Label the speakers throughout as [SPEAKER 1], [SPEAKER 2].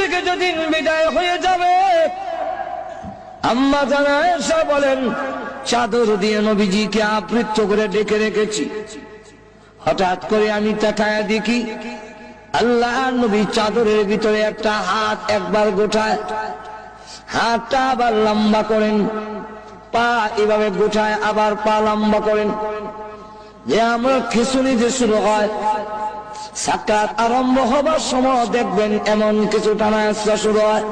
[SPEAKER 1] থেকে যেদিন বিদায় হয়ে যাবে, আম্মা জান আয়েশা বলেন, চাদর দিয়ে নবীজিকে আবৃত করে ডেকে রেখেছি। হঠাৎ করে আমি তাকায়া দেখি আল্লাহর নবী চাদরের ভিতরে একটা হাত একবার গোটায়, হাতটা আবার লম্বা করেন, পা এভাবে গোটায়, আবার পা লম্বা করেন। যে আমরা খিচুড়ি যে শুরু হয়, সাকাত আরম্ভ হবার সময় দেখবেন এমন কিছু টানা আসা শুরু হয়।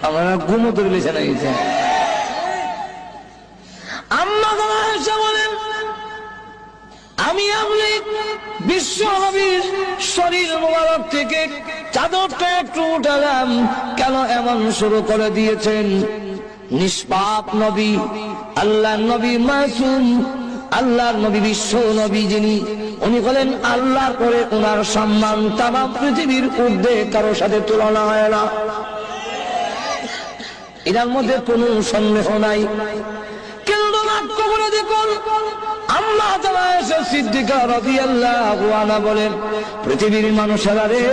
[SPEAKER 1] আমরা ঘুমো ধরে লেছে না গেছে। আম্মা আয়েশা বলেন, আমি আপনি বিশ্ব নবীর শরীর মোবারক থেকে চাদরটা একটু উঠালাম। কেন এমন শুরু করে দিয়েছেন? নিষ্পাপ নবী, আল্লাহর নবী মাসুম, আল্লাহর নবী বিশ্ব নবী যিনি, উনি বলেন আল্লাহর পরে ওনার সম্মান তামাম পৃথিবীর ঊর্ধ্বে কারো সাথে তুলনা হয় না, এটার মধ্যে কোনো সন্দেহ নাই। কিন্তু লক্ষ্য করে দেখুন, আম্মা আয়েশা সিদ্দিকা রাদিয়াল্লাহু আনহা বলেন, পৃথিবীর মানুষেরা রে,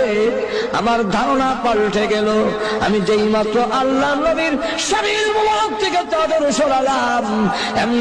[SPEAKER 1] আমার ধারণা পাল্টে গেল। আমি যেই মাত্র আল্লাহর নবীর শরীর মুবারক থেকে চাদর সরালাম, এমনি